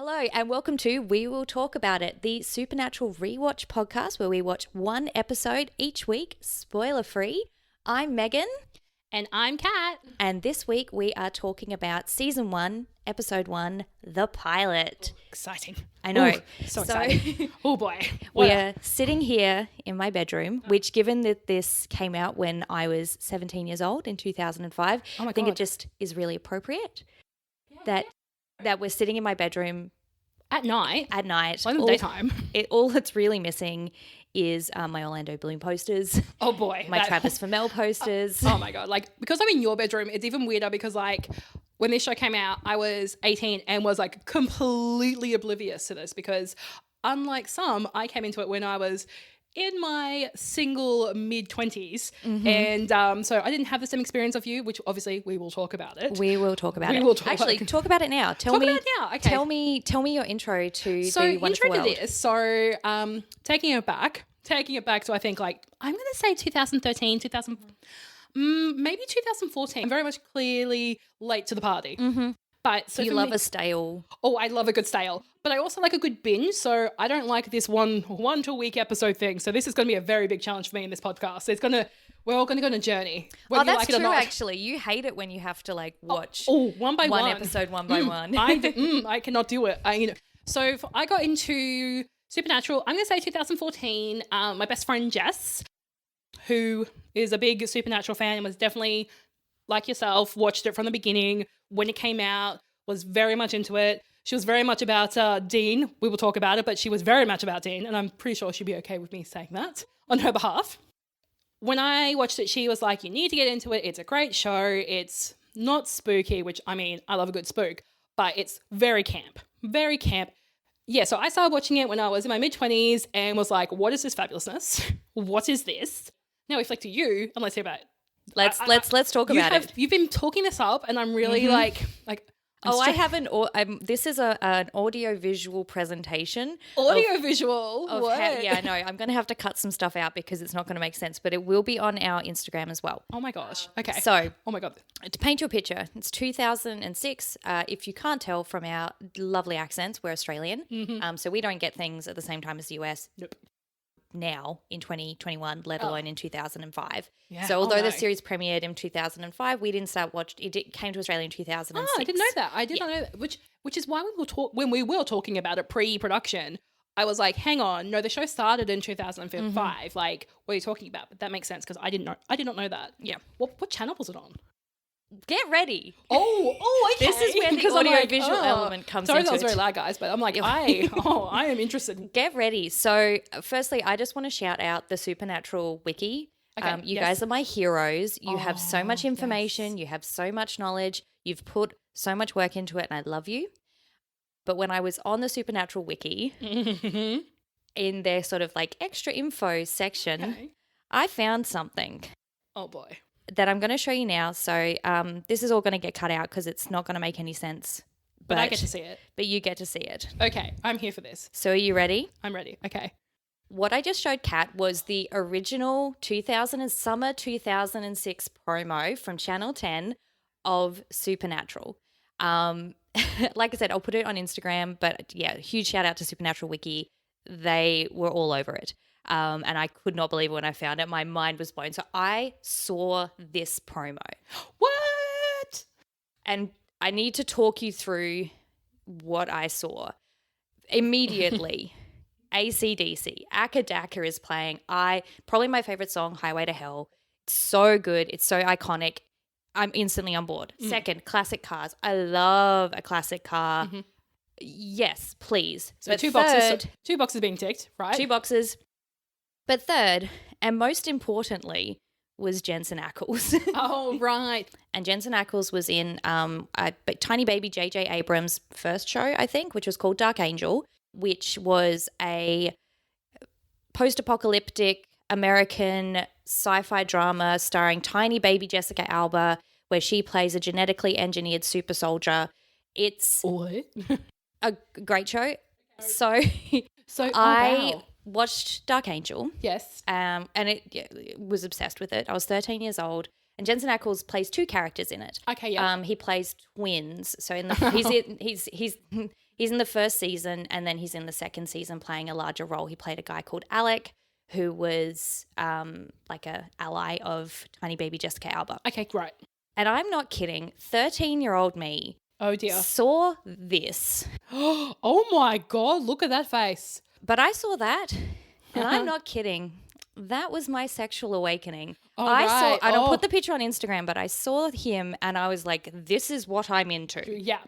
Hello and welcome to We Will Talk About It, the Supernatural Rewatch podcast where we watch one episode each week, spoiler free. I'm Meghann. And I'm Kat. And this week we are talking about Season 1, Episode 1, The Pilot. Exciting. I know. Ooh, so exciting. Oh boy. We're sitting here in my bedroom, which given that this came out when I was 17 years old in 2005, I think it just is really appropriate that we're sitting in my bedroom At night. At night. Well, in the daytime. All that's really missing is my Orlando Bloom posters. Oh boy. My Travis Fimmel posters. Oh my God. Like, because I'm in your bedroom, it's even weirder because like when this show came out, I was 18 and was like completely oblivious to this because unlike some, I came into it when I was in my single mid-20s. Mm-hmm. And so I didn't have the same experience of you, which obviously we will talk about it. We will talk about it. Actually, talk about it now. Talk about it now. Okay. Tell me your intro to the wonderful world. To this. So taking it back to I think like, I'm going to say 2013, maybe 2014. I'm very much clearly late to the party. Mm-hmm. But so you love a stale. Oh, I love a good stale. But I also like a good binge. So I don't like this one to a week episode thing. So this is going to be a very big challenge for me in this podcast. We're all going to go on a journey. That's like true, actually. You hate it when you have to like watch one by one episode one by one. I cannot do it. I got into Supernatural, I'm going to say 2014. My best friend Jess, who is a big Supernatural fan and was definitely like yourself, watched it from the beginning when it came out, was very much into it. She was very much about Dean. We will talk about it, but she was very much about Dean, and I'm pretty sure she'd be okay with me saying that on her behalf. When I watched it, she was like, you need to get into it. It's a great show. It's not spooky, which, I mean, I love a good spook, but it's very camp. Very camp. Yeah, so I started watching it when I was in my mid-20s and was like, what is this fabulousness? What is this? Now we flick to you, and let's hear about it. Let's talk about it. You've been talking this up, and I'm really like. I have this is an audio-visual presentation. Audio-visual? What? Yeah, no, I'm going to have to cut some stuff out because it's not going to make sense, but it will be on our Instagram as well. Oh my gosh. Okay. So, oh my God. To paint you a picture, it's 2006. If you can't tell from our lovely accents, we're Australian. Mm-hmm. So we don't get things at the same time as the US. Nope. Now in 2021, let alone in 2005. Yeah. So although the series premiered in 2005, we didn't start watching. It came to Australia in 2006. Oh, I didn't know that. I did not know that. Which is why when we were talking about it pre-production, I was like, hang on, no, the show started in 2005. Mm-hmm. Like, what are you talking about? But that makes sense because I did not know that. Yeah. What channel was it on? Get ready. Oh, okay. This is where the audio-visual element comes into it. Sorry, that was very loud, guys, but I'm like, I am interested. Get ready. So, firstly, I just want to shout out the Supernatural Wiki. Okay, you guys are my heroes. You have so much information. Yes. You have so much knowledge. You've put so much work into it, and I love you. But when I was on the Supernatural Wiki, in their sort of like extra info section, I found something. Oh, boy. That I'm going to show you now. So this is all going to get cut out because it's not going to make any sense. But I get to see it. But you get to see it. Okay, I'm here for this. So are you ready? I'm ready. Okay. What I just showed Kat was the original summer 2006 promo from Channel 10 of Supernatural. Like I said, I'll put it on Instagram. But yeah, huge shout out to Supernatural Wiki. They were all over it. And I could not believe it when I found it. My mind was blown. So I saw this promo. What? And I need to talk you through what I saw. Immediately, AC/DC, Akadaka is playing. Probably my favorite song, Highway to Hell. It's so good. It's so iconic. I'm instantly on board. Second, classic cars. I love a classic car. Mm-hmm. Yes, please. So two boxes being ticked, right? 2 boxes. But third, and most importantly, was Jensen Ackles. Oh, right. And Jensen Ackles was in tiny baby J.J. Abrams' first show, I think, which was called Dark Angel, which was a post-apocalyptic American sci-fi drama starring tiny baby Jessica Alba, where she plays a genetically engineered super soldier. It's a great show. So I watched Dark Angel. Yes. And it was obsessed with it. I was 13 years old And Jensen Ackles plays two characters in it. Okay, yeah. He plays twins. So in the he's in the first season, and then he's in the second season playing a larger role. He played a guy called Alec, who was like a ally of tiny baby Jessica Alba. Okay, great. And I'm not kidding. 13-year-old me Oh dear. saw this. Oh my God, look at that face. But I saw that, and I'm not kidding. That was my sexual awakening. Oh, I don't Oh. put the picture on Instagram, but I saw him and I was like, this is what I'm into. Yeah.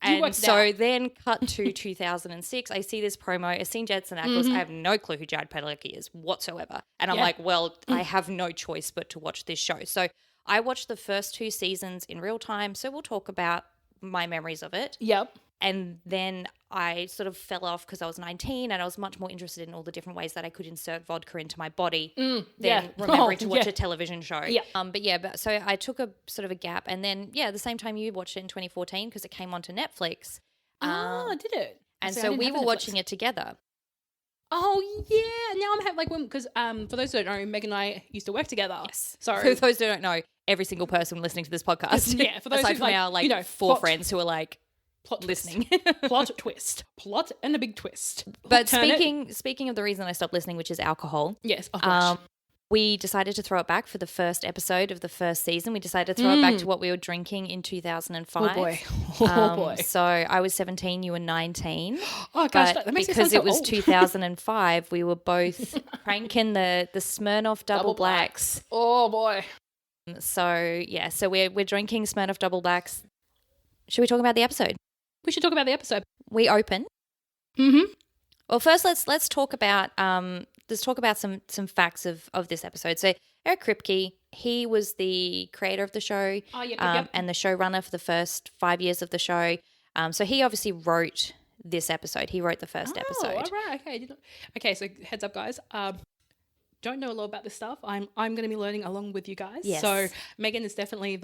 And so then cut to 2006. I see this promo. I seen Jensen Ackles. I have no clue who Jared Padalecki is whatsoever. And I'm like, well, I have no choice but to watch this show. So I watched the first 2 seasons in real time. So we'll talk about my memories of it. Yep. And then I sort of fell off because I was 19 and I was much more interested in all the different ways that I could insert vodka into my body than remembering to watch a television show. Yeah. So I took a sort of a gap, and then the same time you watched it in 2014 because it came onto Netflix. Did it? And so we were watching it together. Oh yeah. Now I'm having because for those who don't know, Meg and I used to work together. Yes. So For those who don't know, every single person listening to this podcast. Yeah, for those aside who's from like, our you know, 4 plot- friends who are like plot listening. plot twist, plot and a big twist. But Turn it. speaking of the reason I stopped listening, which is alcohol. Yes, of course. We decided to throw it back for the first episode of the first season. We decided to throw it back to what we were drinking in 2005. Oh boy. Oh boy. So I was 17, you were 19. Oh gosh, But that makes me because sound so it was old. 2005, we were both cranking the Smirnoff Double Blacks. Oh boy. So we're drinking Smirnoff Double Blacks. Should we talk about the episode? We should talk about the episode. We open. Mm-hmm. Well, first let's talk about some facts of this episode. So Eric Kripke, he was the creator of the show, and the showrunner for the first 5 years of the show. So he obviously wrote this episode. He wrote the first episode. All right. Okay. Okay. So heads up, guys. Don't know a lot about this stuff. I'm going to be learning along with you guys. Yes. So Meghann is definitely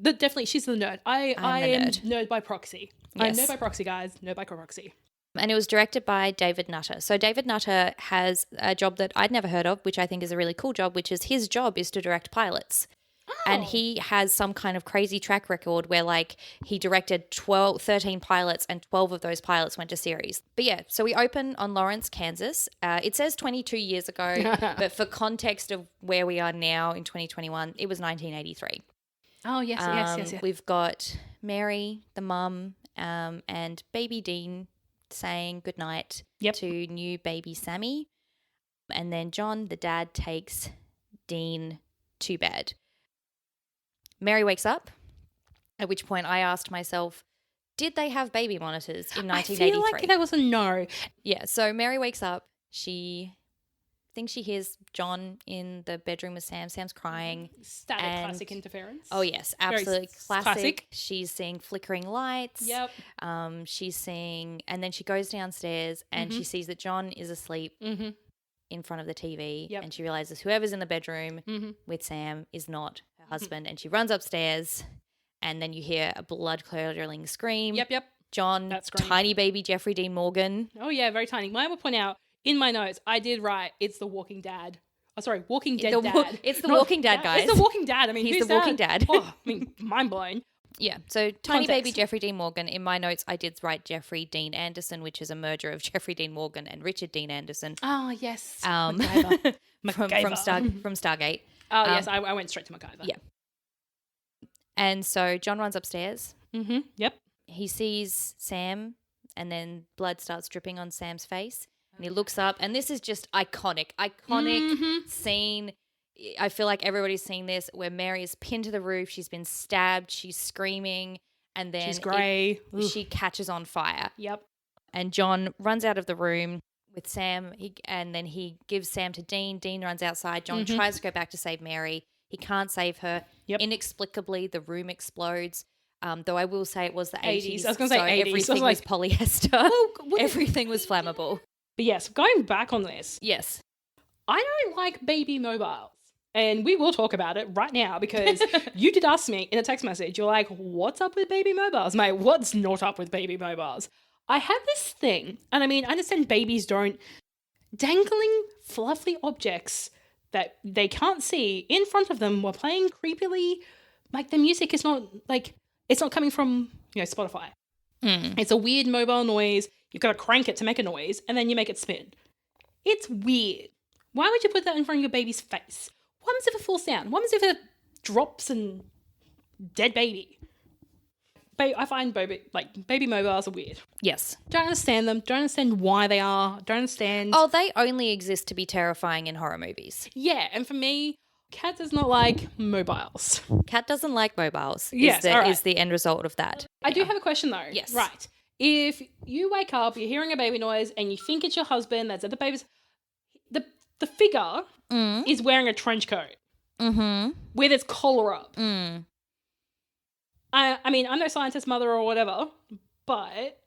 definitely she's the nerd. I I'm am the nerd. nerd by proxy. Yes. I'm nerd by proxy, guys. Nerd by proxy. And it was directed by David Nutter. So David Nutter has a job that I'd never heard of, which I think is a really cool job, which is his job is to direct pilots. And he has some kind of crazy track record where like he directed 13 pilots and 12 of those pilots went to series. But yeah, so we open on Lawrence, Kansas. It says 22 years ago, but for context of where we are now in 2021, it was 1983. Oh, yes. We've got Mary, the mum, and baby Dean saying goodnight to new baby Sammy. And then John, the dad, takes Dean to bed. Mary wakes up, at which point I asked myself, did they have baby monitors in 1983? I feel like that was a no. Yeah, so Mary wakes up. She thinks she hears John in the bedroom with Sam. Sam's crying. Static classic interference. Oh, yes, absolutely Very classic. She's seeing flickering lights. Yep. She's seeing, and then she goes downstairs and she sees that John is asleep in front of the TV. Yep. And she realizes whoever's in the bedroom with Sam is not her husband. And she runs upstairs, and then you hear a blood-curdling scream. Yep. John, That scream. tiny baby Jeffrey Dean Morgan. Oh, yeah, very tiny. I will point out, in my notes, I did write, it's the Walking Dad. Oh, sorry, Walking Dead Dad. It's the Not Walking Dad, guys. It's the Walking Dad. I mean, He's who's the Walking Dad. Oh, I mean, mind blown. Yeah, so tiny baby Context. Jeffrey Dean Morgan. In my notes, I did write Jeffrey Dean Anderson, which is a merger of Jeffrey Dean Morgan and Richard Dean Anderson. Oh, yes. MacGyver. MacGyver. from Stargate. Oh, yes, I went straight to MacGyver. Yeah. And so John runs upstairs. Mm-hmm. Yep. He sees Sam, and then blood starts dripping on Sam's face. And he looks up, and this is just iconic scene. I feel like everybody's seen this, where Mary is pinned to the roof. She's been stabbed. She's screaming, and then She's grey. she catches on fire. Yep. And John runs out of the room with Sam, and then he gives Sam to Dean. Dean runs outside. John tries to go back to save Mary. He can't save her. Yep. Inexplicably, the room explodes. Though I will say it was the 80s. I was going to say 80s. Everything was polyester. Well, Everything was flammable. But yes, going back on this, Yes. I don't like baby mobiles. And we will talk about it right now because you did ask me in a text message, you're like, what's up with baby mobiles? Mate, what's not up with baby mobiles? I have this thing, and I mean, I understand babies don't, dangling fluffy objects that they can't see in front of them were playing creepily. Like the music is not like, it's not coming from, Spotify. It's a weird mobile noise. You've got to crank it to make a noise and then you make it spin. It's weird. Why would you put that in front of your baby's face? What happens if it falls down? What happens if it drops and dead baby? I find baby mobiles are weird. Yes. Don't understand them. Don't understand why they are. Don't understand. Oh, they only exist to be terrifying in horror movies. Yeah, and for me, Kat does not like mobiles. Kat doesn't like mobiles. Yes, is the end result of that. I do have a question though. Yes. Right. If you wake up, you're hearing a baby noise, and you think it's your husband that's at the baby's, the figure is wearing a trench coat with its collar up. I mean, I'm no scientist, mother, or whatever, but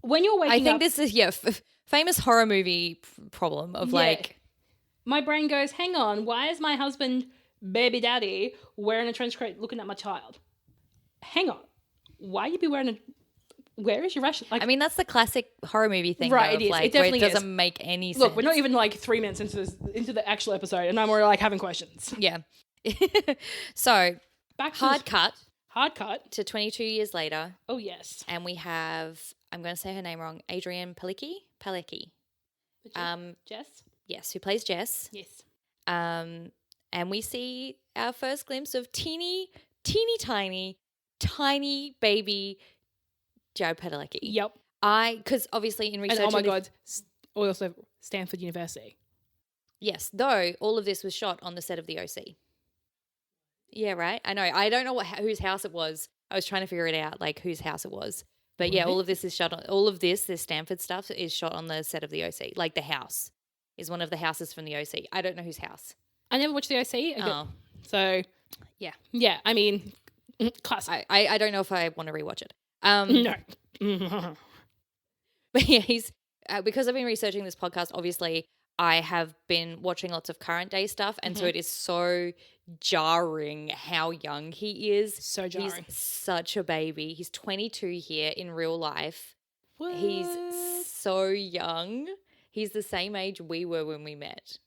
when you're waking up... I think this is, famous horror movie problem of my brain goes, hang on, why is my husband, baby daddy, wearing a trench coat looking at my child? Hang on. Why you be wearing where is your ration? I mean, that's the classic horror movie thing, right? Though, It is. It definitely where it doesn't make any sense. Look, we're not even 3 minutes into the actual episode, and I'm already having questions. Yeah. So, Back to hard cut to 22 years later. Oh yes. And we have, I'm going to say her name wrong, Adrienne Palicki. Jess. Yes, who plays Jess. Yes. And we see our first glimpse of teeny tiny baby Jared Padalecki. Yep. Because obviously in research... And oh my God, also Stanford University. Yes, though all of this was shot on the set of the OC. Yeah, right? I know. I don't know whose house it was. I was trying to figure it out, whose house it was. But yeah, all of this is shot on... All of this Stanford stuff is shot on the set of the OC. The house is one of the houses from the OC. I don't know whose house. I never watched the OC. So, yeah. Yeah, I mean, classic. I don't know if I want to rewatch it. No. But yeah, because I've been researching this podcast, obviously I have been watching lots of current day stuff, and so it is so jarring how young he is. So jarring. He's such a baby. He's 22 here in real life. What? He's so young. He's the same age we were when we met.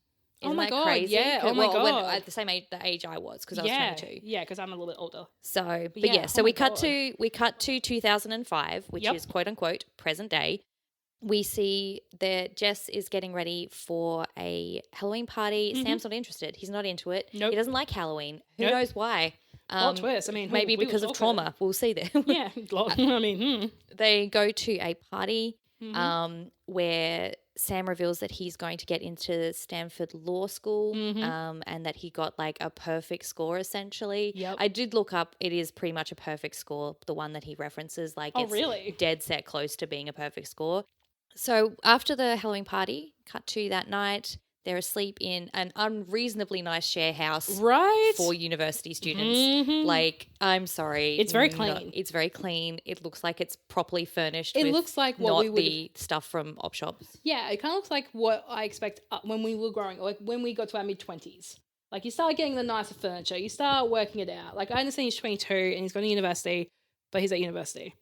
Isn't my that God, crazy? yeah. Oh my God. At the same age, the age I was, because I was 22. Yeah, because I'm a little bit older. So, oh we my cut to 2005, which is quote unquote present day. We see that Jess is getting ready for a Halloween party. Sam's not interested. He's not into it. Nope. He doesn't like Halloween. Who Nope. knows why? Plot twist. I mean, maybe because of trauma. We'll see there. Yeah. I mean, They go to a party where Sam reveals that he's going to get into Stanford Law School and that he got a perfect score essentially. Yep. I did look up, it is pretty much a perfect score, the one that he references. It's really? dead set close to being a perfect score. So after the Halloween party, cut to that night, they're asleep in an unreasonably nice share house for university students. I'm sorry. It's very clean. It's very clean. It looks like it's properly furnished. It looks like what we would... the stuff from op shops. Yeah, it kind of looks like what I expect when we were growing, when we got to our mid-20s. You start getting the nicer furniture. You start working it out. I understand he's 22 and he's going to university, but he's at university.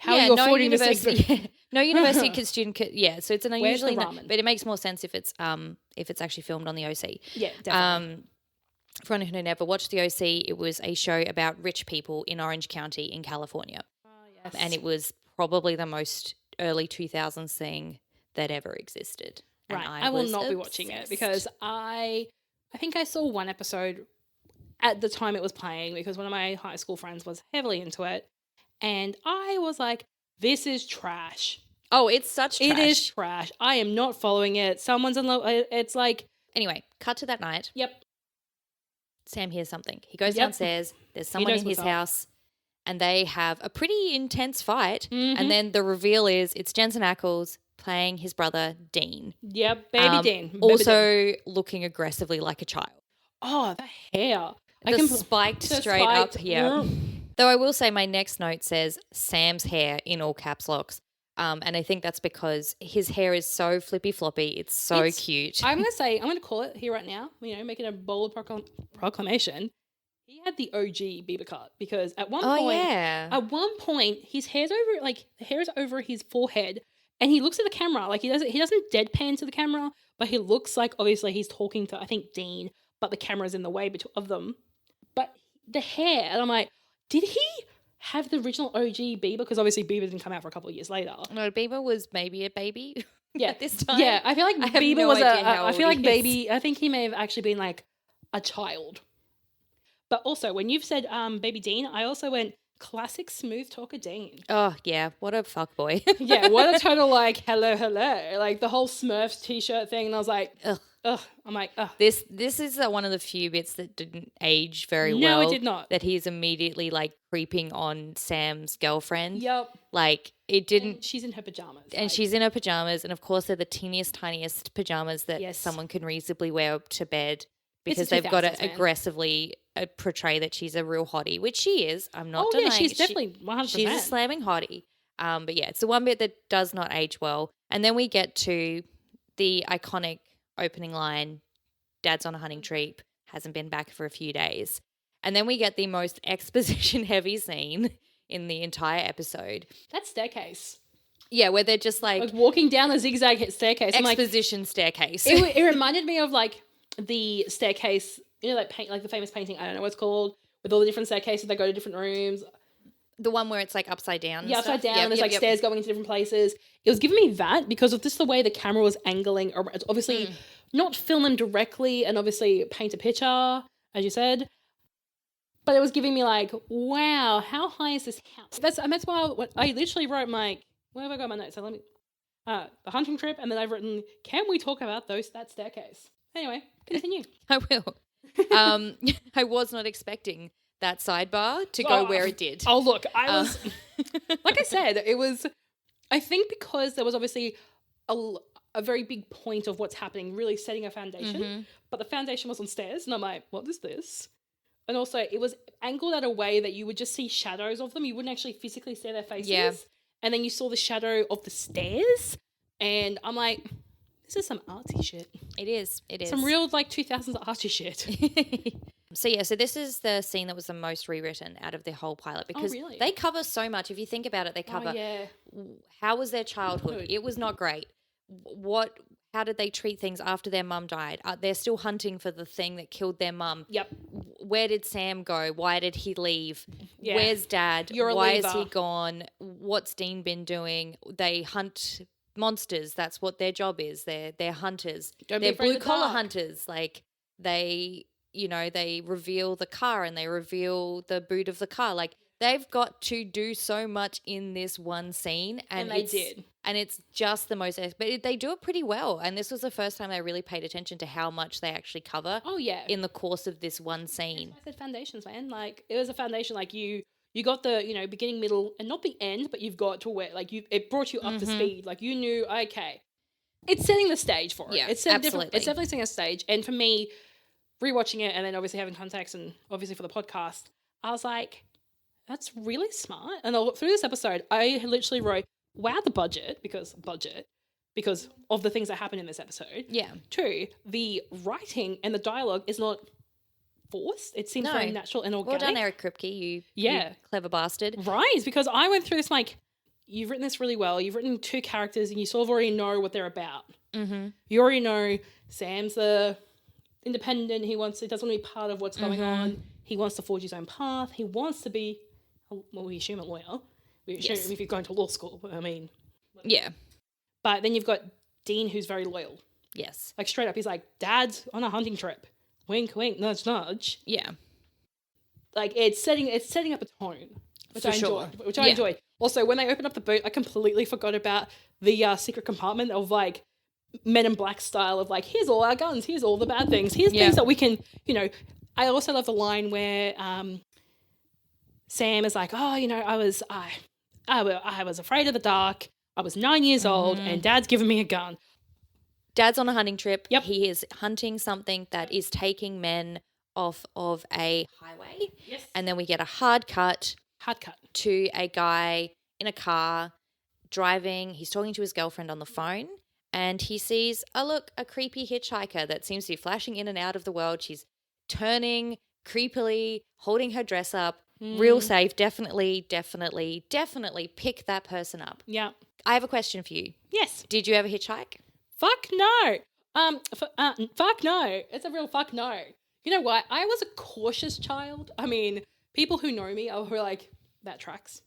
How are you affording this? No university student could, so it's an unusually, ramen? but it makes more sense if it's actually filmed on the OC. Yeah, definitely. For anyone who never watched the OC, it was a show about rich people in Orange County in California. Yes. And it was probably the most early 2000s thing that ever existed. Right. And I will was not be watching it because I think I saw one episode at the time it was playing because one of my high school friends was heavily into it. And I was like, this is trash. Oh, it's such trash. It is trash. I am not following it. Someone's in love. It's Anyway, cut to that night. Yep. Sam hears something. He goes downstairs. There's someone in his house. And they have a pretty intense fight. And then the reveal is it's Jensen Ackles playing his brother, Dean. Yep, baby Dean. Also looking aggressively like a child. Oh, the hair. Spiked straight up here. Though I will say my next note says Sam's hair in all caps locks. And I think that's because his hair is so flippy floppy. It's so cute. I'm going to call it here right now, making a bold proclamation. He had the OG Bieber cut because at one point his hair's over, the hair is over his forehead And he looks at the camera. Like, he doesn't deadpan to the camera, but he looks like, obviously, he's talking to, I think, Dean, but the camera's in the way of them. But the hair, and I'm like, did he have the original OG Bieber? Because obviously Bieber didn't come out for a couple of years later. No, Bieber was maybe a baby at this time. Yeah, I feel like I have Bieber no was idea how I old feel like he is. Baby, I think he may have actually been like a child. But also, when you've said Baby Dean, I also went classic smooth talker Dean. Oh, yeah. What a fuckboy. Yeah, what a total like hello. Like the whole Smurfs t-shirt thing. And I was like, ugh. I'm like, ugh. This is one of the few bits that didn't age very well. No, it did not. That he's immediately like creeping on Sam's girlfriend. Yep. Like it didn't. And she's in her pajamas. And she's in her pajamas, and of course they're the teeniest, tiniest pajamas that someone can reasonably wear to bed because they've got to aggressively portray that she's a real hottie, which she is. I'm not denying. Yeah, she's definitely 100%. She's a slamming hottie. But yeah, it's the one bit that does not age well. And then we get to the iconic opening line, Dad's on a hunting trip, hasn't been back for a few days. And then we get the most exposition-heavy scene in the entire episode. That staircase. Yeah, where they're just like walking down the zigzag staircase. Exposition staircase. It reminded me of like the staircase, you know, like the famous painting, I don't know what it's called, with all the different staircases that go to different rooms. The one where it's like upside down. Yeah, upside down. There's stairs going into different places. It was giving me that because of just the way the camera was angling. It's obviously not film them directly and obviously paint a picture, as you said. But it was giving me like, wow, how high is this house? That's why I literally wrote where have I got my notes? So let me, the hunting trip, and then I've written, can we talk about that staircase? Anyway, continue. I will. I was not expecting that sidebar to go where it did. Oh, look, I was, like I said, it was, I think because there was obviously a very big point of what's happening, really setting a foundation, but the foundation was on stairs, and I'm like, what is this? And also, it was angled at a way that you would just see shadows of them. You wouldn't actually physically see their faces. Yeah. And then you saw the shadow of the stairs, and I'm like, this is some artsy shit. It is. Some real, like, 2000s artsy shit. So this is the scene that was the most rewritten out of the whole pilot because they cover so much. If you think about it, they cover how was their childhood? It was not great. How did they treat things after their mum died? They're still hunting for the thing that killed their mum. Yep. Where did Sam go? Why did he leave? Yeah. Where's Dad? Why is he gone? What's Dean been doing? They hunt monsters. That's what their job is. They're hunters. They're blue collar hunters. Like they reveal the car and they reveal the boot of the car. Like they've got to do so much in this one scene, and they did. And it's just the most, but they do it pretty well. And this was the first time I really paid attention to how much they actually cover. Oh yeah, in the course of this one scene. I said foundations, man. Like it was a foundation. Like you got the beginning, middle, and not the end, but you've got to where it brought you up to speed. Like you knew, okay, it's setting the stage for it. Yeah, it's absolutely. It's definitely setting a stage. And for me, rewatching it and then obviously having context and obviously for the podcast, I was like, that's really smart. And through this episode, I literally wrote, wow, the budget because of the things that happen in this episode. Yeah. 2, the writing and the dialogue is not forced. It seems very natural and organic. Well done, Eric Kripke, you clever bastard. Right, because I went through this like, you've written this really well. You've written 2 characters and you sort of already know what they're about. Mm-hmm. You already know Sam's the independent. He doesn't want to be part of what's going on. He wants to forge his own path. He wants to be, well, we assume a lawyer. We assume if you're going to law school. I mean, yeah. But then you've got Dean, who's very loyal. Yes. Like straight up, he's like, Dad's on a hunting trip. Wink, wink, nudge, nudge. Yeah. Like it's setting up a tone, which I enjoyed. Also, when they opened up the boot, I completely forgot about the secret compartment of like Men in Black style of like, here's all our guns, here's all the bad things, here's things that we can, I also love the line where Sam is like, oh, I was afraid of the dark. I was 9 years old and Dad's given me a gun. Dad's on a hunting trip. Yep. He is hunting something that is taking men off of a highway. Yes. And then we get a hard cut to a guy in a car driving. He's talking to his girlfriend on the phone and he sees, a creepy hitchhiker that seems to be flashing in and out of the world. She's turning creepily, holding her dress up. real safe. Definitely pick that person up. Yeah. I have a question for you. Yes. Did you ever hitchhike? Fuck no. Fuck no. It's a real fuck no. You know what? I was a cautious child. I mean, people who know me are like, that tracks.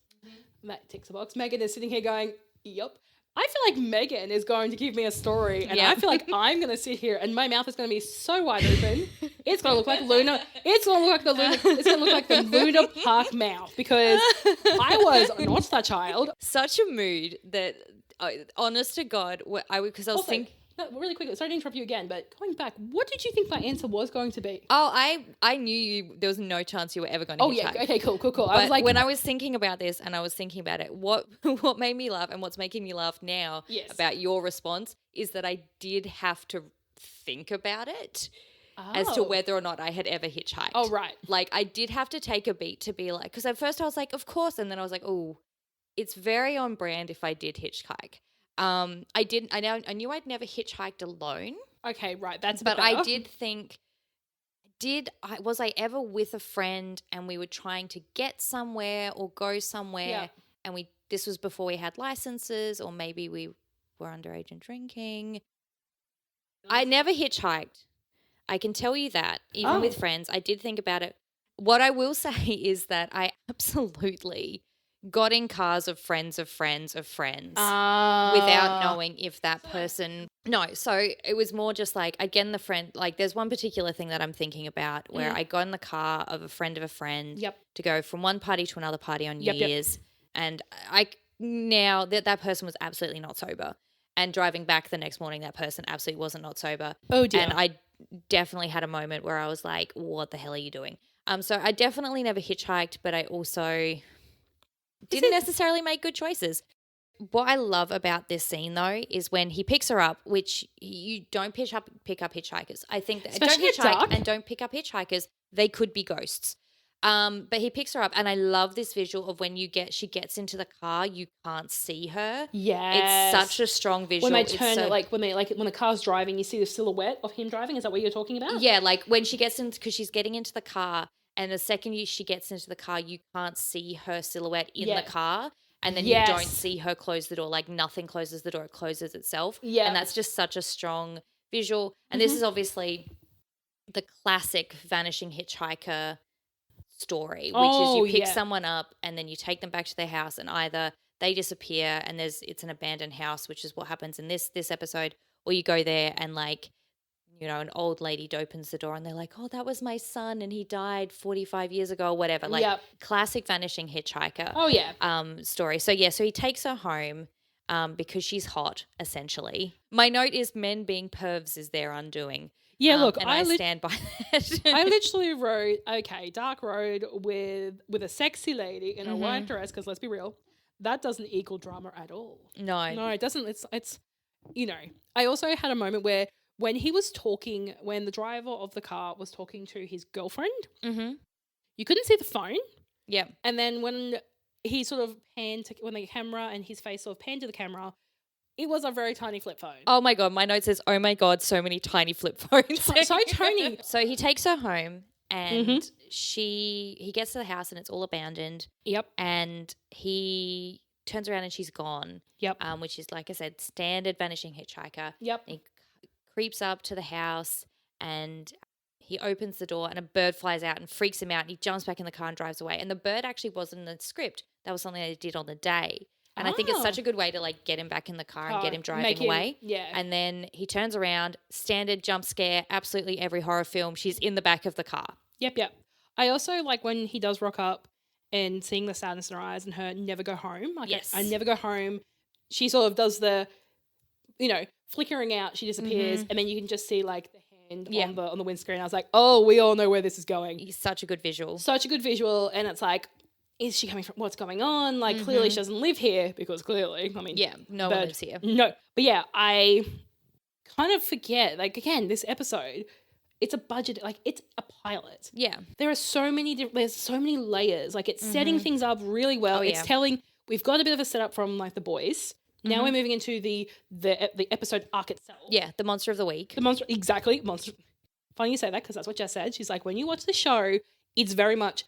That ticks a box. Meghann is sitting here going, yep. I feel like Meghann is going to give me a story, and I feel like I'm going to sit here and my mouth is going to be so wide open. It's going to look like Luna. It's going to look like the Luna Park mouth, because I was not that child. Such a mood that, honest to God, because I was thinking. No, really quickly, sorry to interrupt you again, but going back, what did you think my answer was going to be? Oh, I knew there was no chance you were ever going to hitchhike. Yeah, okay, cool. I was like, when I was thinking about this and I was thinking about it, what made me laugh and what's making me laugh now about your response is that I did have to think about it as to whether or not I had ever hitchhiked. Oh, right. Like, I did have to take a beat to be like, because at first I was like, of course, and then I was like, oh, it's very on brand if I did hitchhike. I knew I'd never hitchhiked alone. Okay, right. That's but I did think, was I ever with a friend and we were trying to get somewhere or go somewhere, and this was before we had licenses, or maybe we were underage and drinking. I never hitchhiked. I can tell you that, even with friends. I did think about it. What I will say is that I absolutely got in cars of friends without knowing if that person. No, so it was more just like, again, the friend, like there's one particular thing that I'm thinking about where I got in the car of a friend to go from one party to another party on New Year's. And now that person was absolutely not sober. And driving back the next morning, that person absolutely wasn't not sober. Oh dear. And I definitely had a moment where I was like, what the hell are you doing? So I definitely never hitchhiked, but I also didn't necessarily make good choices. What I love about this scene, though, is when he picks her up, which you don't pick up hitchhikers. I think that Especially don't hitchhike and don't pick up hitchhikers. They could be ghosts. But he picks her up, and I love this visual of when she gets into the car, you can't see her. Yes. It's such a strong visual. When they turn it, when the car's driving, you see the silhouette of him driving. Is that what you're talking about? Yeah, like when she gets in, because she's getting into the car, and the second she gets into the car, you can't see her silhouette in the car. And then you don't see her close the door. Like nothing closes the door. It closes itself. Yeah. And that's just such a strong visual. And this is obviously the classic vanishing hitchhiker story, which is you pick someone up and then you take them back to their house, and either they disappear and it's an abandoned house, which is what happens in this episode, or you go there and an old lady opens the door and they're like, oh, that was my son and he died 45 years ago or whatever. Classic vanishing hitchhiker story. So he takes her home because she's hot, essentially. My note is men being pervs is their undoing. Yeah, look, and I stand by that. I literally wrote, okay, dark road with a sexy lady in a white dress, because let's be real, that doesn't equal drama at all. No, it doesn't. It's I also had a moment where when the driver of the car was talking to his girlfriend, you couldn't see the phone. Yeah. And then when he sort of when the camera and his face sort of panned to the camera, it was a very tiny flip phone. Oh my God. My note says, oh my God, so many tiny flip phones. So tiny. So he takes her home and he gets to the house and it's all abandoned. Yep. And he turns around and she's gone. Yep. Which is, like I said, standard vanishing hitchhiker. Yep. He creeps up to the house and he opens the door and a bird flies out and freaks him out, and he jumps back in the car and drives away. And the bird actually wasn't in the script. That was something they did on the day. And I think it's such a good way to get him back in the car and get him driving away. Yeah. And then he turns around, standard jump scare, absolutely every horror film, she's in the back of the car. Yep. I also like when he does rock up and seeing the sadness in her eyes and her never go home. Yes. I never go home. She sort of does the, flickering out, she disappears, and then you can just see the hand on the windscreen. I was like, oh, we all know where this is going. It's such a good visual. And it's like, is she coming from what's going on? Clearly she doesn't live here, because clearly, no one lives here. No. But yeah, I kind of forget, again, this episode, it's a budget, it's a pilot. Yeah. There's so many layers. It's setting things up really well. Oh, it's telling, we've got a bit of a setup from The Boys. Now we're moving into the episode arc itself. Yeah, the monster of the week. Exactly. Monster. Funny you say that, because that's what Jess said. She's like, when you watch the show, it's very much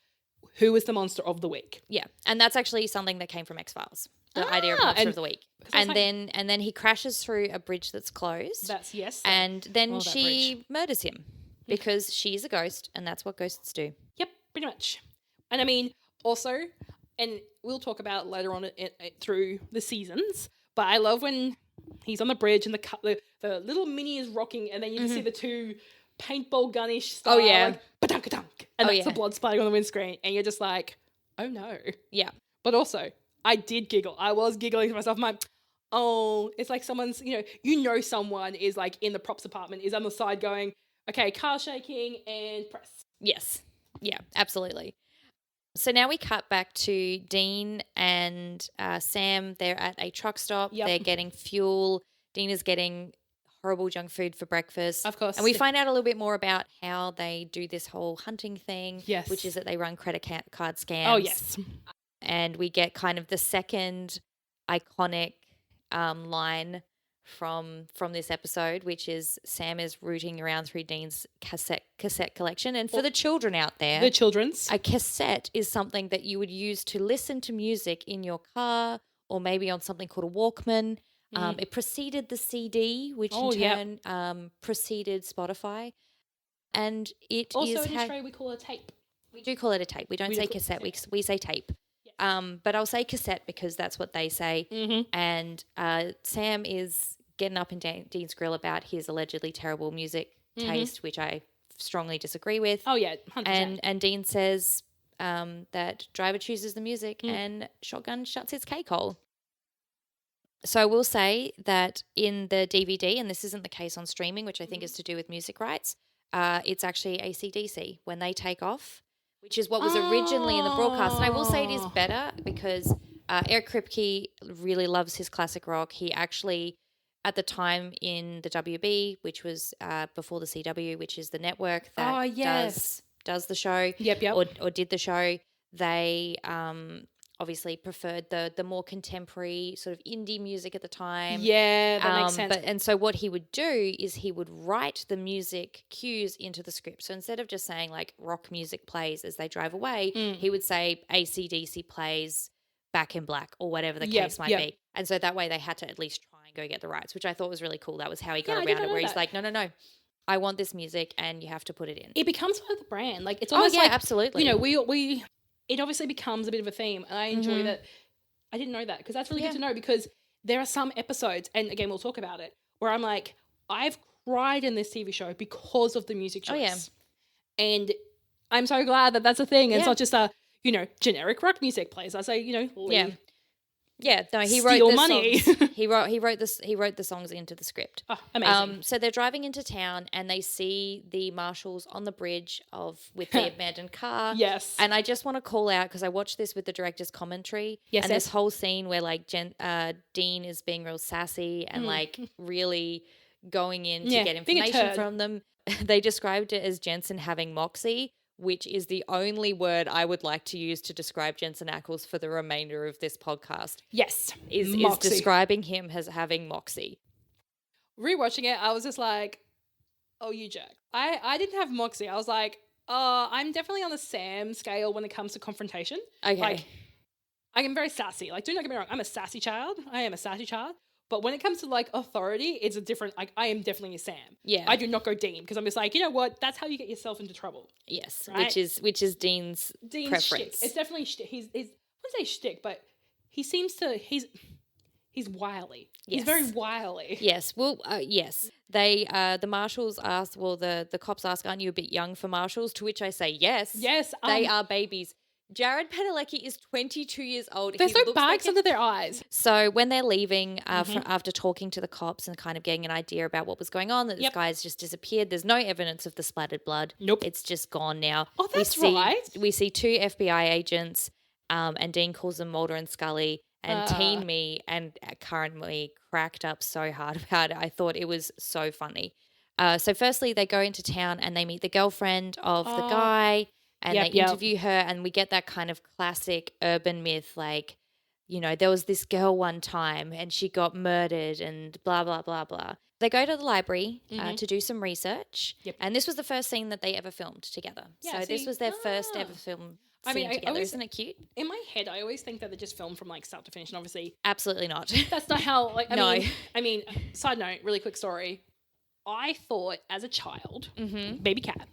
who is the monster of the week. Yeah, and that's actually something that came from X-Files. The idea of monster of the week, and then he crashes through a bridge that's closed. That's and then she murders him because she's a ghost, and that's what ghosts do. Yep, pretty much. And I mean, also, and we'll talk about later on through the seasons, but I love when he's on the bridge and the little mini is rocking, and then you just see the two paintball gunnish style. Oh yeah, like, ba-dunk-a-dunk, and that's the blood splatting on the windscreen, and you're just like, oh no. Yeah. But also, I did giggle. I was giggling to myself. I'm like, oh, it's like someone's, someone is like in the props department, is on the side going, okay, car shaking and press. Yes. Yeah, absolutely. So now we cut back to Dean and Sam. They're at a truck stop. Yep. They're getting fuel. Dean is getting horrible junk food for breakfast. Of course. And we find out a little bit more about how they do this whole hunting thing. Yes. Which is that they run credit card scams. Oh, yes. And we get kind of the second iconic line from this episode, which is Sam is rooting around through Dean's cassette collection. And for the children out there, the children's, a cassette is something that you would use to listen to music in your car or maybe on something called a Walkman. It preceded the CD, which in turn preceded Spotify. And it also is in Australia we call it a tape. We do call it a tape. We don't say cassette. We say tape. Yes. But I'll say cassette because that's what they say. Mm-hmm. And Sam is getting up in Dean's grill about his allegedly terrible music taste, which I strongly disagree with. Oh, yeah, 100%. And Dean says that driver chooses the music and Shotgun shuts his cake hole. So I will say that in the DVD, and this isn't the case on streaming, which I think is to do with music rights, it's actually AC/DC when they take off, which is what was originally in the broadcast. And I will say it is better because Eric Kripke really loves his classic rock. He actually, at the time in the WB, which was before the CW, which is the network that does the show, or did the show, they obviously preferred the more contemporary sort of indie music at the time. Yeah, that makes sense. And so what he would do is he would write the music cues into the script. So instead of just saying like rock music plays as they drive away, he would say AC/DC plays Back in Black or whatever the case might be. And so that way they had to at least try and go get the rights, which I thought was really cool. That was how he got around it, where he's like, no, I want this music and you have to put it in. It becomes part of the brand. Like it's almost like, absolutely. We it obviously becomes a bit of a theme, and I enjoy that. I didn't know that because that's really good to know, because there are some episodes, and again we'll talk about it, where I'm like, I've cried in this TV show because of the music choice. And I'm so glad that that's a thing. It's not just a generic rock music plays. I say Lee. Yeah, no, he Steal wrote the money. songs. He wrote the songs into the script. Oh, amazing. So they're driving into town and they see the marshals on the bridge with the abandoned car. Yes. And I just want to call out, because I watched this with the director's commentary. Yes. And this whole scene where like Dean is being real sassy and like really going in to get information from them. They described it as Jensen having moxie, which is the only word I would like to use to describe Jensen Ackles for the remainder of this podcast. Yes. Is describing him as having moxie. Rewatching it, I was just like, oh, you jerk. I didn't have moxie. I was like, I'm definitely on the Sam scale when it comes to confrontation. Okay. Like, I am very sassy. Like, do not get me wrong. I'm a sassy child. I am a sassy child. But when it comes to like authority, it's a different, like I am definitely a Sam. Yeah. I do not go Dean, because I'm just like, you know what? That's how you get yourself into trouble. Yes. Right? Which is Dean's preference. Shtick. It's definitely shtick. I wouldn't say shtick, but he seems to, he's wily. Yes. He's very wily. Yes. Well, yes. They, the marshals asked, the cops ask, aren't you a bit young for marshals? To which I say, yes. Yes. They are babies. Jared Padalecki is 22 years old. There's no bags under their eyes. So when they're leaving after talking to the cops and kind of getting an idea about what was going on, that this guy's just disappeared. There's no evidence of the splattered blood. Nope. It's just gone now. Oh, that's right. We see two FBI agents and Dean calls them Mulder and Scully, and teen me and current me cracked up so hard about it. I thought it was so funny. So firstly, they go into town and they meet the girlfriend of the guy. And they interview her, and we get that kind of classic urban myth, like, there was this girl one time and she got murdered and blah, blah, blah, blah. They go to the library to do some research, and this was the first scene that they ever filmed together. Yeah, so this was their first ever film scene I together. always, Isn't it cute? in my head, I always think that they're just filmed from like start to finish, and obviously Absolutely not. that's not how. Like, No. I mean, side note, really quick story. I thought as a child, baby cat,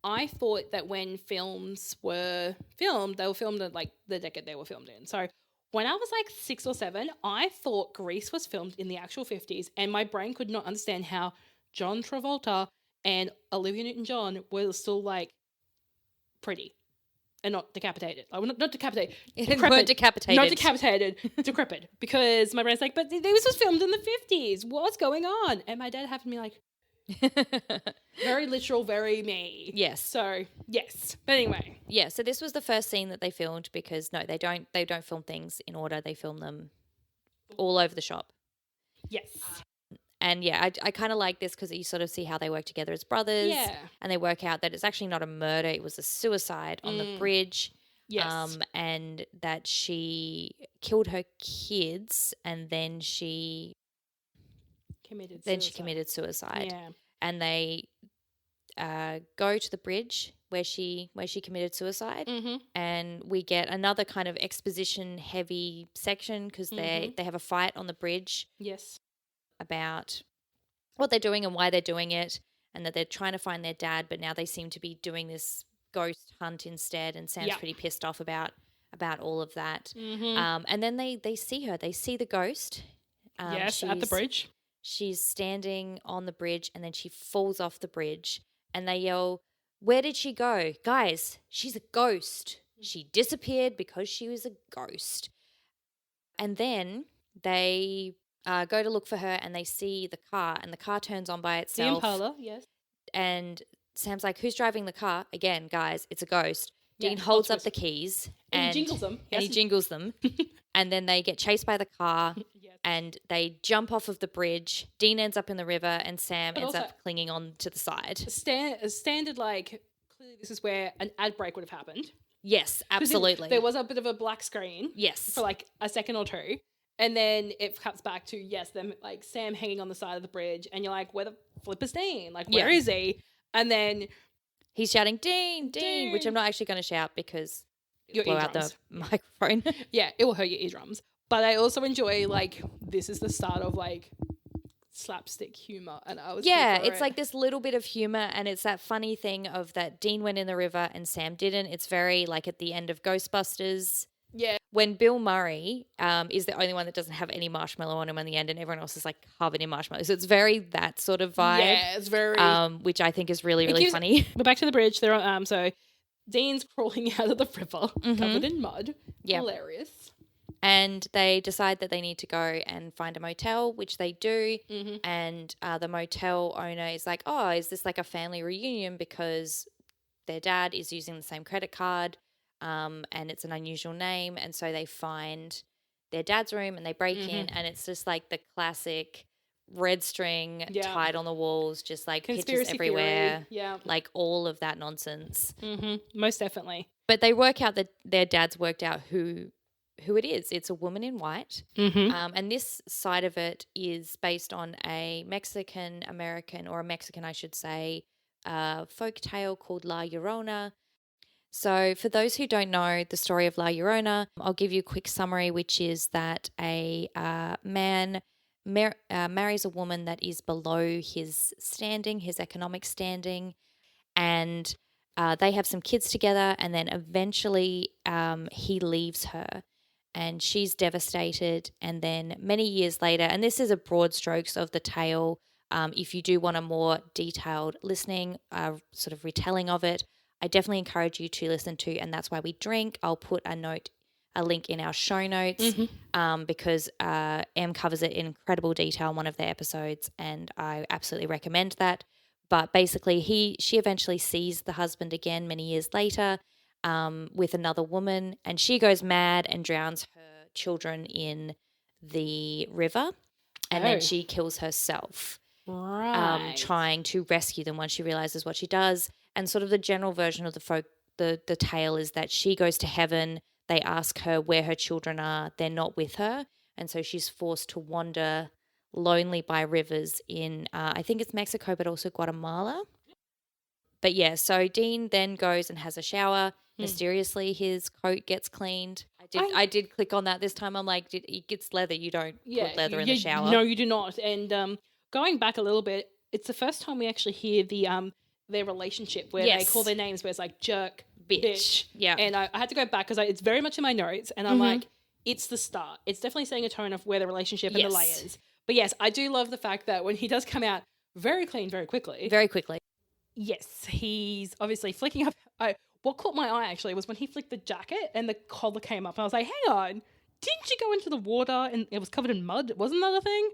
I thought that when films were filmed, they were filmed in like the decade they were filmed in. So when I was like 6 or 7, I thought Grease was filmed in the actual 50s, and my brain could not understand how John Travolta and Olivia Newton-John were still like pretty and not decapitated. Like, well, not decapitated. Weren't decapitated. Not decapitated. Decrepit. Because my brain's like, but this was filmed in the 50s. What's going on? And my dad happened to be like, very literal, very me. Yes. So, yes. But anyway. Yeah, so this was the first scene that they filmed because no, they don't film things in order. They film them all over the shop. Yes. And yeah, I kind of like this because you sort of see how they work together as brothers. Yeah. And they work out that it's actually not a murder, it was a suicide on the bridge. Yes. And that she killed her kids and then she committed suicide. Yeah. And they go to the bridge where she committed suicide, and we get another kind of exposition heavy section because they have a fight on the bridge. Yes. About what they're doing and why they're doing it, and that they're trying to find their dad, but now they seem to be doing this ghost hunt instead. And Sam's pretty pissed off about all of that. And then they see her. They see the ghost. Yes, at the bridge. She's standing on the bridge, and then she falls off the bridge. And they yell, "Where did she go? Guys, she's a ghost. She disappeared because she was a ghost." And then they go to look for her, and they see the car, and the car turns on by itself. The Impala, yes. And Sam's like, "Who's driving the car?" Again, guys, it's a ghost. Yeah, Dean holds up the keys. And he jingles them. And he jingles them. And then they get chased by the car, and they jump off of the bridge. Dean ends up in the river, and Sam ends up clinging on to the side. Standard, like, clearly this is where an ad break would have happened. Yes, absolutely. There was a bit of a black screen. Yes. For like a second or two. And then it cuts back to, them, like, Sam hanging on the side of the bridge. And you're like, where the flip is Dean? Like, where is he? And then he's shouting, "Dean, Dean," which I'm not actually going to shout because your blow out the microphone. Yeah, it will hurt your eardrums. But I also enjoy, like, this is the start of, like, slapstick humor. And I was it's like this little bit of humor, and it's that funny thing of that Dean went in the river and Sam didn't. It's very like at the end of Ghostbusters. Yeah. When Bill Murray is the only one that doesn't have any marshmallow on him in the end, and everyone else is like covered in marshmallows. So it's very that sort of vibe. Yeah, it's very which I think is really, really funny. But back to the bridge. There are so Dean's crawling out of the river covered in mud. Yeah. Hilarious. And they decide that they need to go and find a motel, which they do. And the motel owner is like, "Oh, is this like a family reunion?" Because their dad is using the same credit card. And it's an unusual name, and so they find their dad's room and they break in, and it's just like the classic red string tied on the walls, just like conspiracy pictures everywhere, theory. like all of that nonsense. Most definitely. But they work out that their dad's worked out who it is. It's a woman in white, and this side of it is based on a Mexican-American, or a Mexican, I should say, folk tale called La Llorona. So for those who don't know the story of La Llorona, I'll give you a quick summary, which is that a man marries a woman that is below his standing, his economic standing, and they have some kids together, and then eventually he leaves her, and she's devastated. And then many years later, and this is a broad strokes of the tale, if you do want a more detailed listening, sort of retelling of it, I definitely encourage you to listen to And That's Why We Drink. I'll put a link in our show notes because Em covers it in incredible detail in one of their episodes, and I absolutely recommend that. But basically, she eventually sees the husband again many years later with another woman, and she goes mad and drowns her children in the river, and then she kills herself. Right. Trying to rescue them once she realizes what she does. And sort of the general version of the tale is that she goes to heaven. They ask her where her children are. They're not with her. And so she's forced to wander lonely by rivers in, I think it's Mexico, but also Guatemala. But yeah, so Dean then goes and has a shower. Mysteriously, his coat gets cleaned. I did click on that this time. I'm like, it gets leather. You don't put leather in the shower. No, you do not. And going back a little bit, it's the first time we actually hear their relationship where they call their names, where it's like jerk, bitch. Yeah. And I had to go back because it's very much in my notes, and I'm like, it's the start. It's definitely setting a tone of where the relationship and the layers. But yes, I do love the fact that when he does come out very clean, very quickly. Very quickly. Yes, he's obviously flicking up. What caught my eye actually was when he flicked the jacket and the collar came up. And I was like, hang on, didn't you go into the water and it was covered in mud? Wasn't that a thing?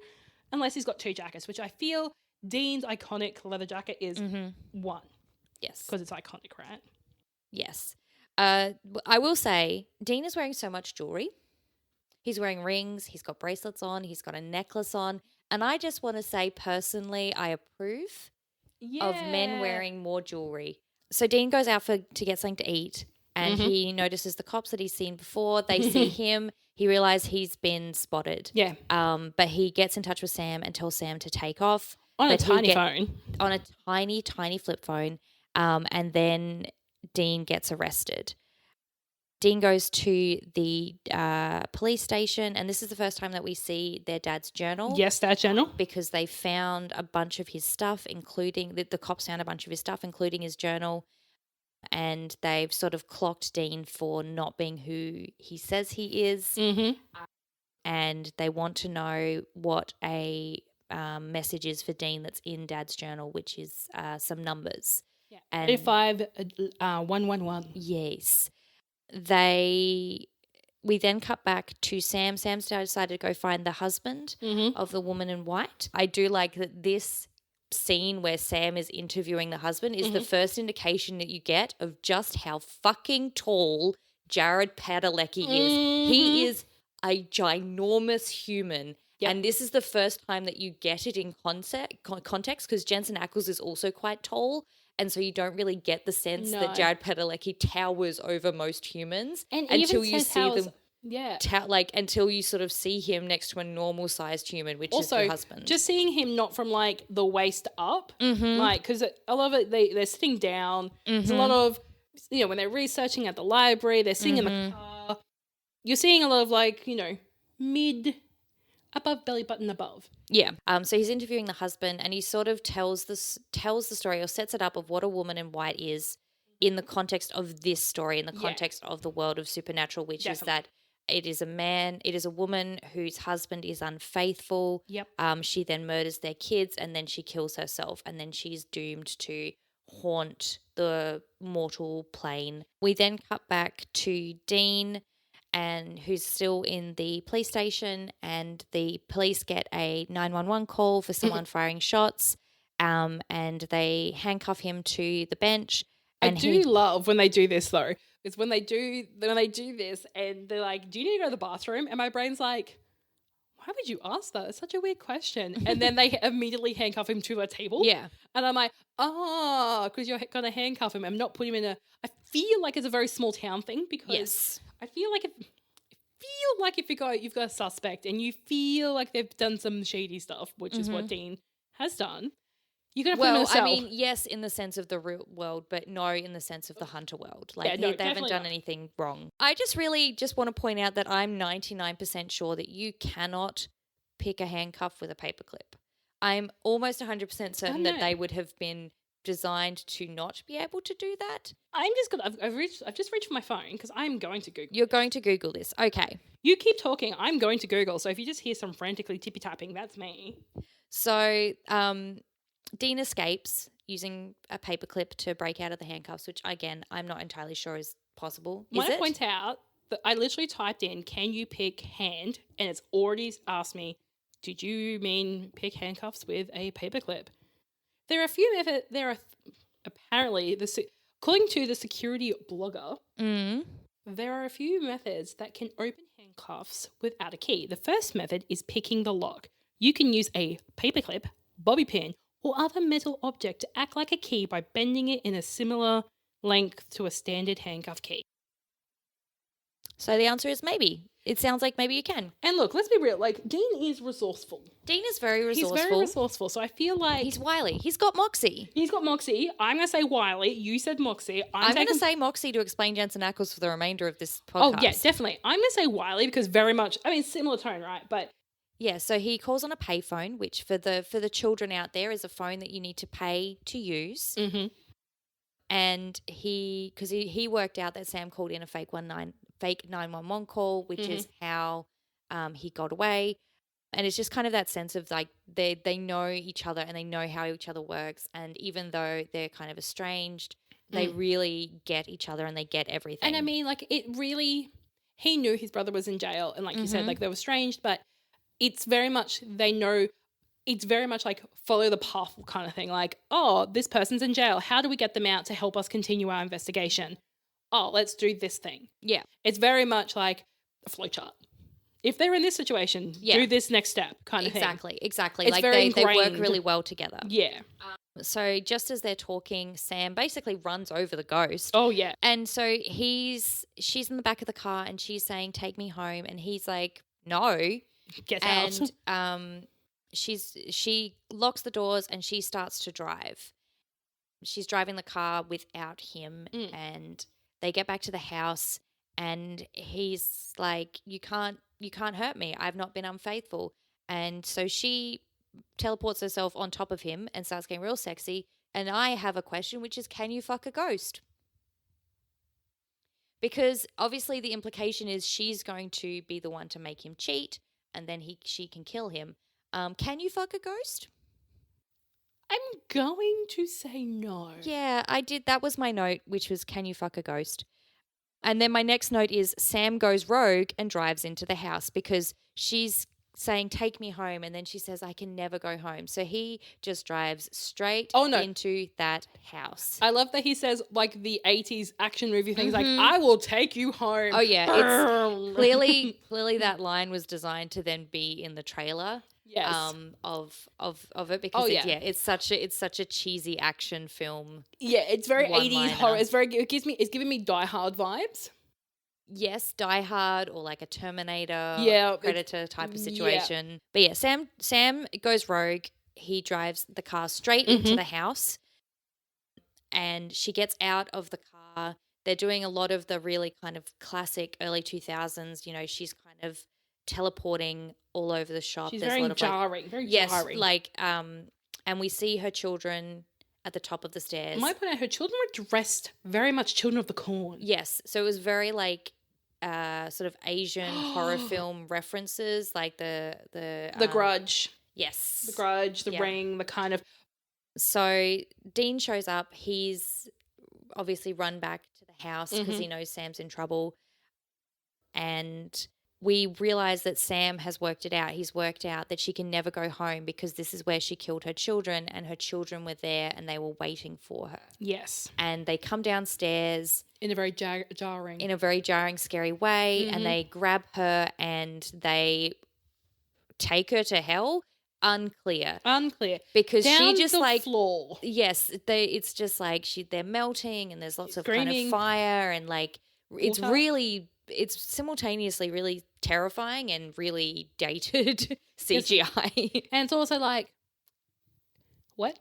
Unless he's got two jackets, which I feel Dean's iconic leather jacket is one. Yes. Because it's iconic, right? Yes. I will say, Dean is wearing so much jewelry. He's wearing rings. He's got bracelets on. He's got a necklace on. And I just want to say, personally, I approve of men wearing more jewelry. So Dean goes out to get something to eat, and he notices the cops that he's seen before. They see him. He realizes he's been spotted. Yeah. But he gets in touch with Sam and tells Sam to take off. On a tiny phone. On a tiny, tiny flip phone. And then Dean gets arrested. Dean goes to the police station, and this is the first time that we see their dad's journal. Yes, dad's journal. Because they found a bunch of his stuff, including the cops found a bunch of his stuff, including his journal, and they've sort of clocked Dean for not being who he says he is. And they want to know what a message is for Dean that's in dad's journal, which is some numbers. Yeah. And 35111. Yes. We then cut back to Sam. Sam's decided to go find the husband of the woman in white. I do like that this scene where Sam is interviewing the husband is the first indication that you get of just how fucking tall Jared Padalecki is. He is a ginormous human. Yep. And this is the first time that you get it in context because Jensen Ackles is also quite tall. And so you don't really get the sense that Jared Padalecki towers over most humans until you see them. Yeah. Until you sort of see him next to a normal sized human, which also, is the husband. Just seeing him not from like the waist up, like, because a lot of it, they're sitting down. There's a lot of, when they're researching at the library, they're sitting in the car. You're seeing a lot of like, above belly button above. Yeah. So he's interviewing the husband, and he sort of tells the story or sets it up of what a woman in white is in the context of this story, in the context of the world of Supernatural, which is that it is a woman whose husband is unfaithful. Yep. She then murders their kids, and then she kills herself, and then she's doomed to haunt the mortal plane. We then cut back to Dean, and who's still in the police station, and the police get a 911 call for someone firing shots, and they handcuff him to the bench. And I do love when they do this though. It's when they do this and they're like, "Do you need to go to the bathroom?" And my brain's like, "Why would you ask that? It's such a weird question." And then they immediately handcuff him to a table. Yeah. And I'm like, because you're going to handcuff him and not put him in I feel like it's a very small town thing because I feel like if you've got a suspect and you feel like they've done some shady stuff, which is what Dean has done, you're going to put him in a cell. I mean, yes, in the sense of the real world, but no in the sense of the Hunter world. Like, they haven't done anything wrong. I just really want to point out that I'm 99% sure that you cannot pick a handcuff with a paperclip. I'm almost 100% certain that they would have been designed to not be able to do that. I'm just gonna. I've just reached for my phone because I'm going to Google. You're going to Google this, okay? You keep talking. I'm going to Google. So if you just hear some frantically tippy tapping, that's me. So, Dean escapes using a paperclip to break out of the handcuffs, which again I'm not entirely sure is possible. Might I point out that I literally typed in, "Can you pick hand?" and it's already asked me, "Did you mean pick handcuffs with a paperclip?" There are a few methods. Apparently, according to the security blogger, there are a few methods that can open handcuffs without a key. The first method is picking the lock. You can use a paperclip, bobby pin, or other metal object to act like a key by bending it in a similar length to a standard handcuff key. So the answer is maybe. it sounds like maybe you can. And look, let's be real. Like, Dean is resourceful. Dean is very resourceful. He's very resourceful. So I feel like He's wily. He's got moxie. he's got moxie. I'm going to say Wiley. You said moxie. I'm going to say moxie to explain Jensen Ackles for the remainder of this podcast. Oh, yeah, definitely. I'm going to say Wiley because very much, I mean, similar tone, right? But yeah, so he calls on a payphone, which for the children out there is a phone that you need to pay to use. mm-hmm. And because he worked out that Sam called in a fake 911 call, which is how he got away. And it's just kind of that sense of like they know each other and they know how each other works. And even though they're kind of estranged, they really get each other and they get everything. And I mean, like, it really, he knew his brother was in jail. And like you said, like, they were estranged, but it's very much, they know, it's very much like follow the path kind of thing. Like, oh, this person's in jail. How do we get them out to help us continue our investigation? Oh, let's do this thing. Yeah. It's very much like a flowchart. If they're in this situation, do this next step kind of thing. Exactly. It's like very they work ingrained. really well together. Yeah. So just as they're talking, Sam basically runs over the ghost. Oh, yeah. And so she's in the back of the car and she's saying, take me home. And he's like, no. Get out. And she locks the doors and she starts to drive. She's driving the car without him and they get back to the house and he's like, you can't hurt me. I've not been unfaithful. And so she teleports herself on top of him and starts getting real sexy. And I have a question, which is, can you fuck a ghost? Because obviously the implication is she's going to be the one to make him cheat and then she can kill him. Can you fuck a ghost? I'm going to say no. Yeah, I did. That was my note, which was, can you fuck a ghost? And then my next note is Sam goes rogue and drives into the house because she's saying, take me home. And then she says, I can never go home. So he just drives straight into that house. I love that he says, like, the 80s action movie things, like, I will take you home. Oh, yeah. It's clearly that line was designed to then be in the trailer. Yes. Of it because it's such a cheesy action film. Yeah, it's very 80s one-liner. horror. It's giving me Die Hard vibes. Yes, Die Hard or like a Terminator, Predator type of situation. Yeah. But yeah, Sam goes rogue. He drives the car straight into the house and she gets out of the car. They're doing a lot of the really kind of classic early 2000s, you know, she's kind of teleporting all over the shop. She's There's very a lot of jarring, very jarring. Like, and we see her children at the top of the stairs. I might point out her children were dressed very much Children of the Corn. Yes, so it was very like sort of Asian horror film references, like the Grudge. Yes, the Grudge, the Ring, the kind of. So Dean shows up. He's obviously run back to the house because he knows Sam's in trouble, and we realize that Sam has worked it out. He's worked out that she can never go home because this is where she killed her children and her children were there and they were waiting for her. Yes. And they come downstairs. In a very jarring. In a very jarring, scary way. And they grab her and they take her to hell. Unclear. Because down she just the like floor. Yes. It's just like they're melting and there's lots of kind of fire and like water. It's simultaneously really terrifying and really dated CGI. And it's also like, what?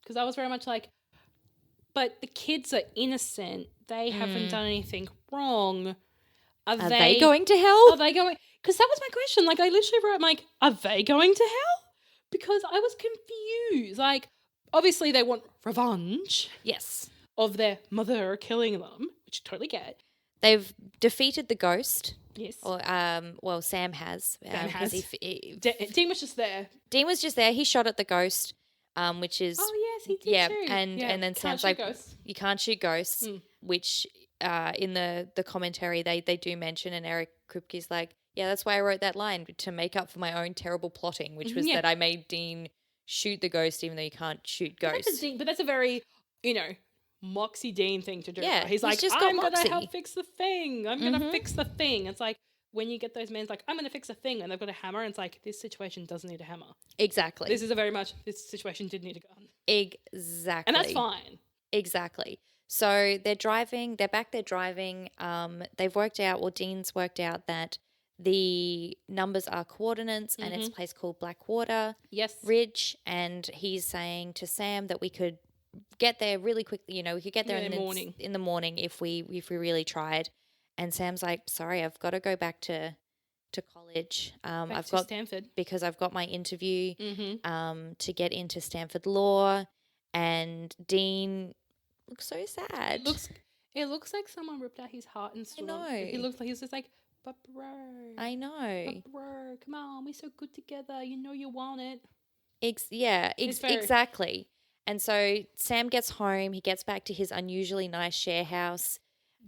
Because I was very much like, but the kids are innocent. They haven't done anything wrong. Are they going to hell? Are they going? Because that was my question. Like, I literally wrote, like, are they going to hell? Because I was confused. Like, obviously they want revenge. Yes. Of their mother killing them, which I totally get. They've defeated the ghost. Yes. Or, well, Sam has. Dean was just there. Dean was just there. He shot at the ghost, which is... Oh, yes, he did too. And then Sam's like, you can't shoot ghosts, which in the commentary they do mention, and Eric Kripke's like, yeah, that's why I wrote that line, to make up for my own terrible plotting, which was that I made Dean shoot the ghost even though you can't shoot ghosts. But that's a very, Moxie Dean thing to do. Yeah, he's like, I'm going to help fix the thing. I'm going to fix the thing. It's like when you get those men like, I'm going to fix a thing, and they've got a hammer, and it's like, this situation doesn't need a hammer. Exactly. This is this situation did need a gun. Exactly. And that's fine. Exactly. So they're driving, they're back there driving. They've worked out, or Dean's worked out that the numbers are coordinates and it's a place called Blackwater Yes. Ridge. And he's saying to Sam that we could get there really quickly. You know, we could get there In the morning. in the morning if we really tried. And Sam's like, sorry, I've got to go back to college. I've got Stanford because I've got my interview to get into Stanford Law. And Dean looks so sad. It looks like someone ripped out his heart and stood. know. He looks like he's just like, but bro. I know. But bro, come on, we're so good together. You know you want it. Exactly. And so Sam gets home. He gets back to his unusually nice share house.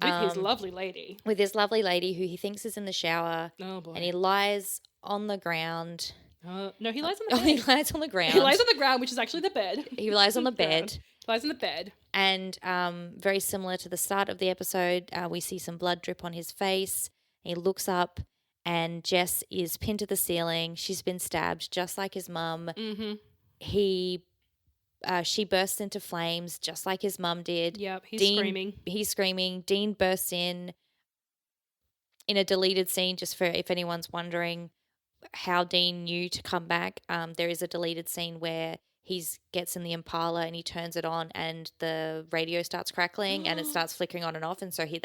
With his lovely lady. With his lovely lady who he thinks is in the shower. Oh, boy. And he lies on the ground. No, he lies on the bed. He lies on the ground. He lies on the ground, which is actually the bed. He lies on the bed. He lies on the bed. And very similar to the start of the episode, we see some blood drip on his face. He looks up and Jess is pinned to the ceiling. She's been stabbed just like his mum. Mm-hmm. She bursts into flames just like his mum did. Yep, he's screaming. He's screaming. Dean bursts in a deleted scene, just for if anyone's wondering how Dean knew to come back. There is a deleted scene where he gets in the Impala and he turns it on and the radio starts crackling and it starts flickering on and off. And so he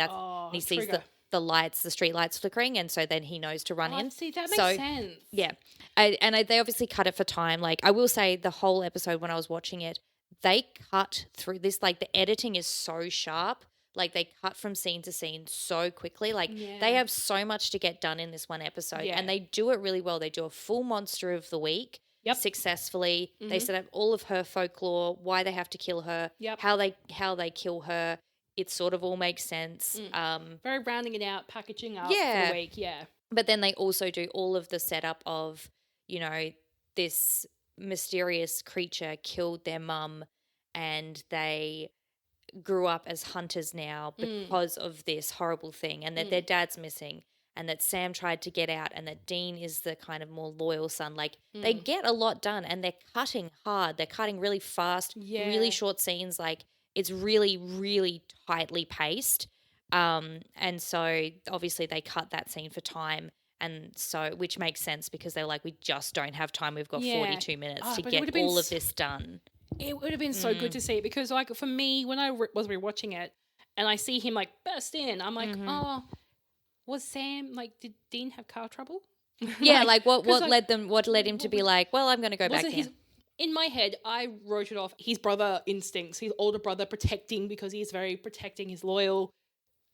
sees the lights, the street lights flickering, and so then he knows to run in. See, that makes sense. Yeah. They obviously cut it for time. Like, I will say the whole episode when I was watching it, they cut through this, like the editing is so sharp. Like they cut from scene to scene so quickly. Like they have so much to get done in this one episode and they do it really well. They do a full monster of the week successfully. They set up all of her folklore, why they have to kill her, how they kill her. It sort of all makes sense. Very rounding it out, packaging up for the week, But then they also do all of the setup of, you know, this mysterious creature killed their mum and they grew up as hunters now because of this horrible thing, and that their dad's missing, and that Sam tried to get out, and that Dean is the kind of more loyal son. Like they get a lot done and they're cutting hard. They're cutting really fast, really short scenes. Like it's really, really tightly paced. And so obviously they cut that scene for time. And so, which makes sense because they're like, we just don't have time. We've got 42 minutes to get all of this done. It would have been so good to see it because, like, for me, when I was rewatching it and I see him, like, burst in, I'm like, oh, was Sam, like, did Dean have car trouble? Yeah, like, what led him to be like, well, I'm going to go back there? In my head, I wrote it off. His brother instincts, his older brother protecting because he's very protecting, he's loyal.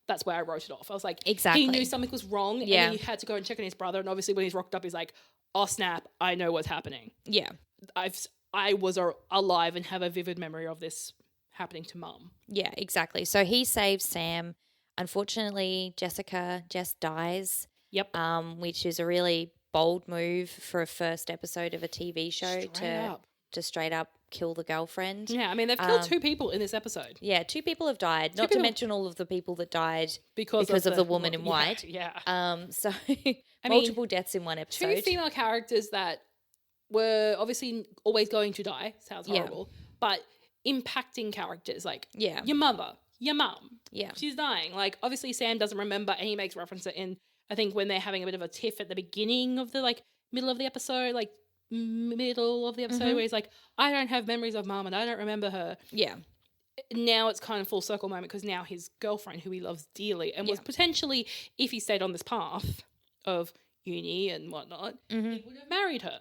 That's where I wrote it off. I was like, exactly. He knew something was wrong and then he had to go and check on his brother. And obviously when he's rocked up, he's like, oh, snap, I know what's happening. Yeah. I was alive and have a vivid memory of this happening to Mum. Yeah, exactly. So he saves Sam. Unfortunately, Jess dies. Yep. Which is a really bold move for a first episode of a TV show to straight up kill the girlfriend. Yeah, I mean, they've killed 2 people in this episode. Yeah, 2 people have died. Not to mention all of the people that died because of the woman in white. Yeah. So multiple deaths in one episode. 2 female characters that were obviously always going to die. Sounds horrible. But impacting characters like your mother, your mum. Yeah. She's dying. Like, obviously Sam doesn't remember and he makes reference to it in, I think, when they're having a bit of a tiff at the beginning of the, like, middle of the episode, where he's like, I don't have memories of mum and I don't remember her. Yeah. Now it's kind of full circle moment because now his girlfriend, who he loves dearly and was potentially, if he stayed on this path of uni and whatnot, he would have married her.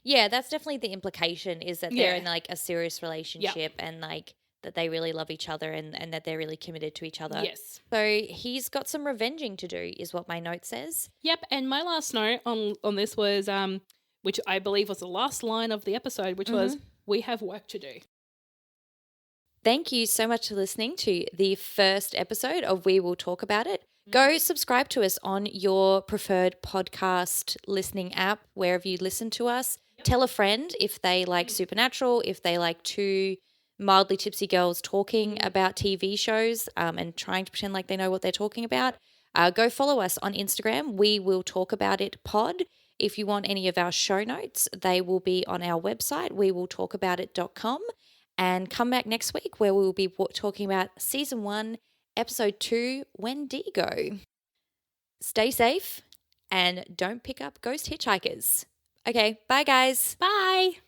Yeah, that's definitely the implication, is that they're in like a serious relationship and like that they really love each other and that they're really committed to each other. Yes. So he's got some revenging to do is what my note says. Yep. And my last note on this was, which I believe was the last line of the episode, which was, we have work to do. Thank you so much for listening to the first episode of We Will Talk About It. Go subscribe to us on your preferred podcast listening app, wherever you listen to us. Yep. Tell a friend if they like Supernatural, if they like 2 mildly tipsy girls talking about TV shows and trying to pretend like they know what they're talking about. Go follow us on Instagram. We Will Talk About It pod. If you want any of our show notes, they will be on our website, wewilltalkaboutit.com. And come back next week where we'll be talking about season 1, episode 2, Wendigo. Stay safe and don't pick up ghost hitchhikers. Okay, bye guys. Bye.